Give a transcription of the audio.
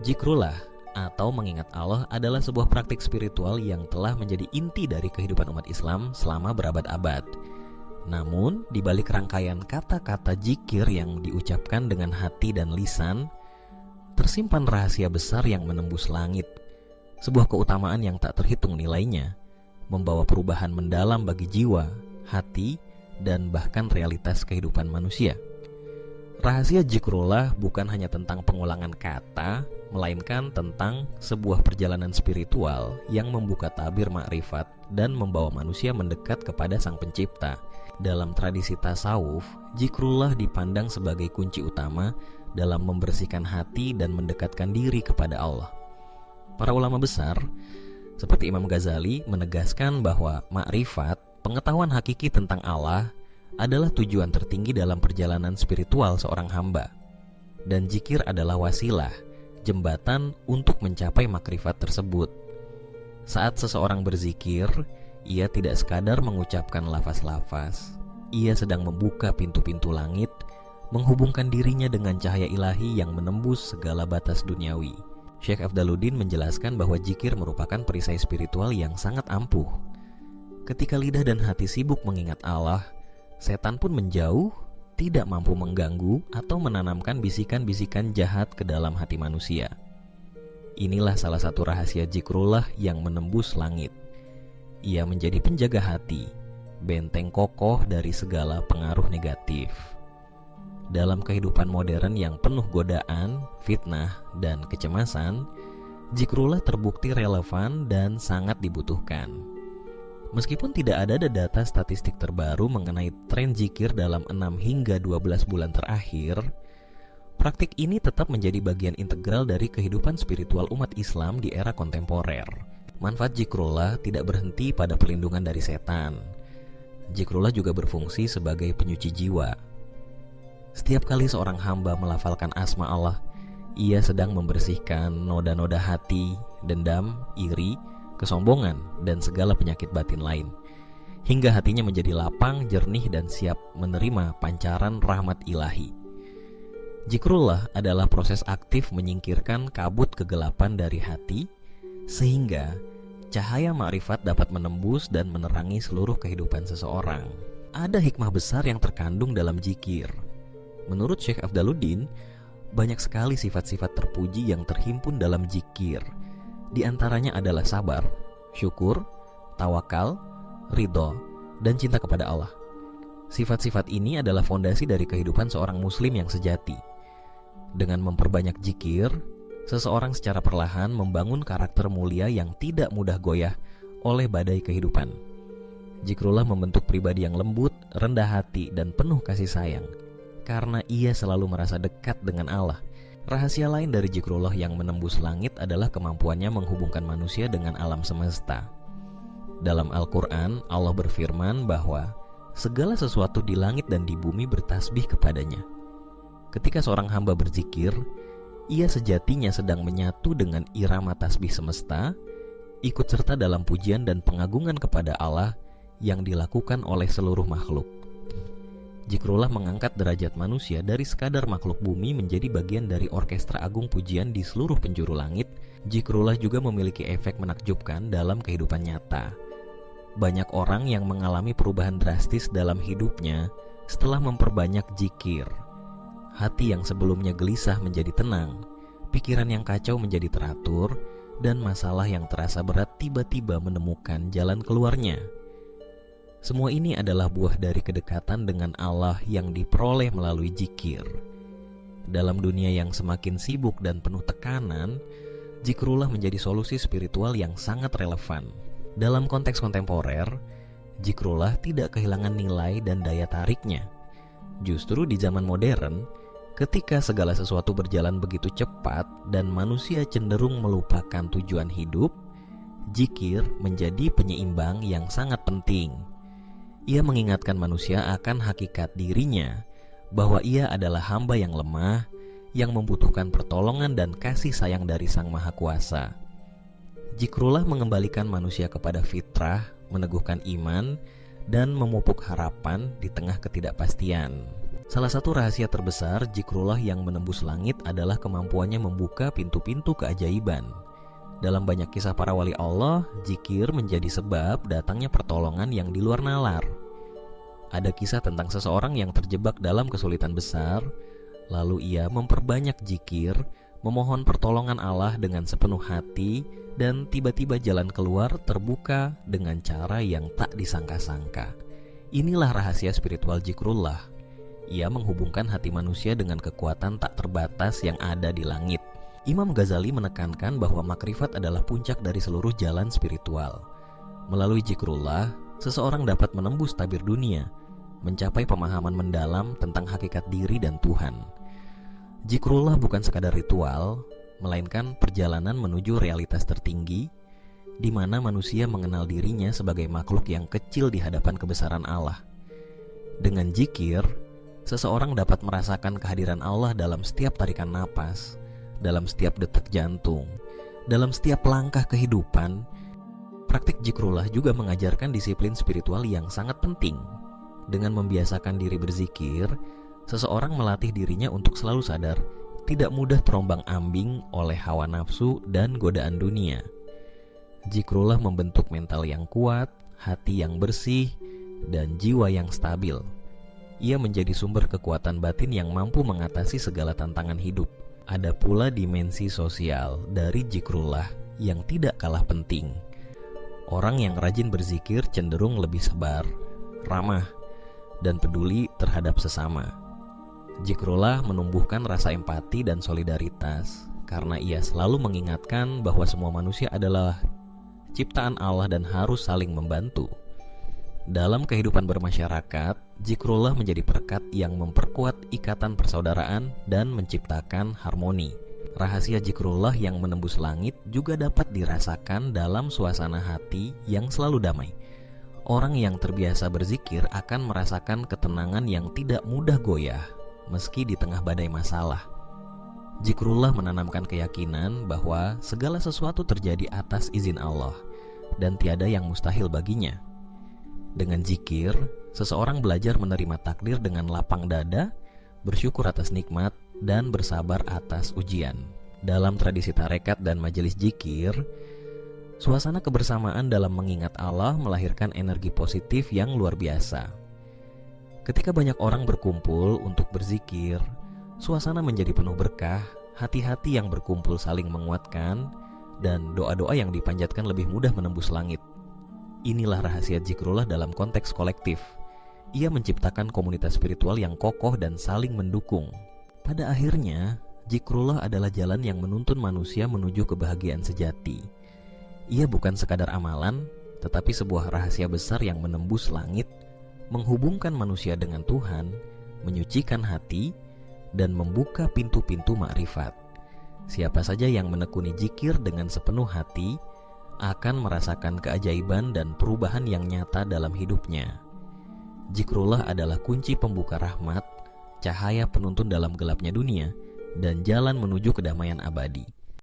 Zikrullah atau mengingat Allah adalah sebuah praktik spiritual yang telah menjadi inti dari kehidupan umat Islam selama berabad-abad. Namun, di balik rangkaian kata-kata zikir yang diucapkan dengan hati dan lisan, tersimpan rahasia besar yang menembus langit, sebuah keutamaan yang tak terhitung nilainya, membawa perubahan mendalam bagi jiwa, hati, dan bahkan realitas kehidupan manusia. Rahasia zikrullah bukan hanya tentang pengulangan kata, melainkan tentang sebuah perjalanan spiritual yang membuka tabir makrifat dan membawa manusia mendekat kepada Sang Pencipta. Dalam tradisi tasawuf, zikrullah dipandang sebagai kunci utama dalam membersihkan hati dan mendekatkan diri kepada Allah. Para ulama besar seperti Imam Ghazali menegaskan bahwa makrifat, pengetahuan hakiki tentang Allah, adalah tujuan tertinggi dalam perjalanan spiritual seorang hamba. Dan zikir adalah wasilah, jembatan untuk mencapai makrifat tersebut. Saat seseorang berzikir, ia tidak sekadar mengucapkan lafaz-lafaz. Ia sedang membuka pintu-pintu langit, menghubungkan dirinya dengan cahaya ilahi yang menembus segala batas duniawi. Syekh Afdaluddin menjelaskan bahwa zikir merupakan perisai spiritual yang sangat ampuh. Ketika lidah dan hati sibuk mengingat Allah, setan pun menjauh, tidak mampu mengganggu atau menanamkan bisikan-bisikan jahat ke dalam hati manusia. Inilah salah satu rahasia zikrullah yang menembus langit. Ia menjadi penjaga hati, benteng kokoh dari segala pengaruh negatif. Dalam kehidupan modern yang penuh godaan, fitnah, dan kecemasan, zikrullah terbukti relevan dan sangat dibutuhkan. Meskipun tidak ada data statistik terbaru mengenai tren zikir dalam 6 hingga 12 bulan terakhir, praktik ini tetap menjadi bagian integral dari kehidupan spiritual umat Islam di era kontemporer. Manfaat zikrullah tidak berhenti pada perlindungan dari setan. Zikrullah juga berfungsi sebagai penyuci jiwa. Setiap kali seorang hamba melafalkan asma Allah, ia sedang membersihkan noda-noda hati, dendam, iri, kesombongan, dan segala penyakit batin lain, hingga hatinya menjadi lapang, jernih, dan siap menerima pancaran rahmat ilahi. Zikrullah adalah proses aktif menyingkirkan kabut kegelapan dari hati, sehingga cahaya makrifat dapat menembus dan menerangi seluruh kehidupan seseorang. Ada hikmah besar yang terkandung dalam zikir. Menurut Syekh Afdaluddin, banyak sekali sifat-sifat terpuji yang terhimpun dalam zikir. Di antaranya adalah sabar, syukur, tawakal, ridho, dan cinta kepada Allah. Sifat-sifat ini adalah fondasi dari kehidupan seorang muslim yang sejati. Dengan memperbanyak zikir, seseorang secara perlahan membangun karakter mulia yang tidak mudah goyah oleh badai kehidupan. Zikrullah membentuk pribadi yang lembut, rendah hati, dan penuh kasih sayang, karena ia selalu merasa dekat dengan Allah. Rahasia lain dari zikrullah yang menembus langit adalah kemampuannya menghubungkan manusia dengan alam semesta. Dalam Al-Quran, Allah berfirman bahwa segala sesuatu di langit dan di bumi bertasbih kepadanya. Ketika seorang hamba berzikir, ia sejatinya sedang menyatu dengan irama tasbih semesta, ikut serta dalam pujian dan pengagungan kepada Allah yang dilakukan oleh seluruh makhluk. Zikrullah mengangkat derajat manusia dari sekadar makhluk bumi menjadi bagian dari orkestra agung pujian di seluruh penjuru langit. Zikrullah juga memiliki efek menakjubkan dalam kehidupan nyata. Banyak orang yang mengalami perubahan drastis dalam hidupnya setelah memperbanyak zikir. Hati yang sebelumnya gelisah menjadi tenang, pikiran yang kacau menjadi teratur, dan masalah yang terasa berat tiba-tiba menemukan jalan keluarnya. Semua ini adalah buah dari kedekatan dengan Allah yang diperoleh melalui zikir. Dalam dunia yang semakin sibuk dan penuh tekanan, zikrullah menjadi solusi spiritual yang sangat relevan. Dalam konteks kontemporer, zikrullah tidak kehilangan nilai dan daya tariknya. Justru di zaman modern, ketika segala sesuatu berjalan begitu cepat dan manusia cenderung melupakan tujuan hidup, zikir menjadi penyeimbang yang sangat penting. Ia mengingatkan manusia akan hakikat dirinya, bahwa ia adalah hamba yang lemah, yang membutuhkan pertolongan dan kasih sayang dari Sang Maha Kuasa. Zikrullah mengembalikan manusia kepada fitrah, meneguhkan iman, dan memupuk harapan di tengah ketidakpastian. Salah satu rahasia terbesar zikrullah yang menembus langit adalah kemampuannya membuka pintu-pintu keajaiban. Dalam banyak kisah para wali Allah, zikir menjadi sebab datangnya pertolongan yang di luar nalar. Ada kisah tentang seseorang yang terjebak dalam kesulitan besar, lalu ia memperbanyak zikir, memohon pertolongan Allah dengan sepenuh hati, dan tiba-tiba jalan keluar terbuka dengan cara yang tak disangka-sangka. Inilah rahasia spiritual zikrullah. Ia menghubungkan hati manusia dengan kekuatan tak terbatas yang ada di langit. Imam Ghazali menekankan bahwa makrifat adalah puncak dari seluruh jalan spiritual. Melalui zikrullah, seseorang dapat menembus tabir dunia, mencapai pemahaman mendalam tentang hakikat diri dan Tuhan. Zikrullah bukan sekadar ritual, melainkan perjalanan menuju realitas tertinggi, di mana manusia mengenal dirinya sebagai makhluk yang kecil di hadapan kebesaran Allah. Dengan zikir, seseorang dapat merasakan kehadiran Allah dalam setiap tarikan napas, dalam setiap detak jantung, dalam setiap langkah kehidupan. Praktik zikrullah juga mengajarkan disiplin spiritual yang sangat penting. Dengan membiasakan diri berzikir, seseorang melatih dirinya untuk selalu sadar, tidak mudah terombang-ambing oleh hawa nafsu dan godaan dunia. Zikrullah membentuk mental yang kuat, hati yang bersih, dan jiwa yang stabil. Ia menjadi sumber kekuatan batin yang mampu mengatasi segala tantangan hidup. Ada pula dimensi sosial dari zikrullah yang tidak kalah penting. Orang yang rajin berzikir cenderung lebih sabar, ramah, dan peduli terhadap sesama. Zikrullah menumbuhkan rasa empati dan solidaritas karena ia selalu mengingatkan bahwa semua manusia adalah ciptaan Allah dan harus saling membantu. Dalam kehidupan bermasyarakat, zikrullah menjadi perekat yang memperkuat ikatan persaudaraan dan menciptakan harmoni. Rahasia zikrullah yang menembus langit juga dapat dirasakan dalam suasana hati yang selalu damai. Orang yang terbiasa berzikir akan merasakan ketenangan yang tidak mudah goyah, meski di tengah badai masalah. Zikrullah menanamkan keyakinan bahwa segala sesuatu terjadi atas izin Allah, dan tiada yang mustahil baginya. Dengan zikir, seseorang belajar menerima takdir dengan lapang dada, bersyukur atas nikmat, dan bersabar atas ujian. Dalam tradisi tarekat dan majelis zikir, suasana kebersamaan dalam mengingat Allah melahirkan energi positif yang luar biasa. Ketika banyak orang berkumpul untuk berzikir, suasana menjadi penuh berkah, hati-hati yang berkumpul saling menguatkan, dan doa-doa yang dipanjatkan lebih mudah menembus langit. Inilah rahasia zikrullah dalam konteks kolektif. Ia menciptakan komunitas spiritual yang kokoh dan saling mendukung. Pada akhirnya, zikrullah adalah jalan yang menuntun manusia menuju kebahagiaan sejati. Ia bukan sekadar amalan, tetapi sebuah rahasia besar yang menembus langit, menghubungkan manusia dengan Tuhan, menyucikan hati, dan membuka pintu-pintu makrifat. Siapa saja yang menekuni zikir dengan sepenuh hati akan merasakan keajaiban dan perubahan yang nyata dalam hidupnya. Zikrullah adalah kunci pembuka rahmat, cahaya penuntun dalam gelapnya dunia, dan jalan menuju kedamaian abadi.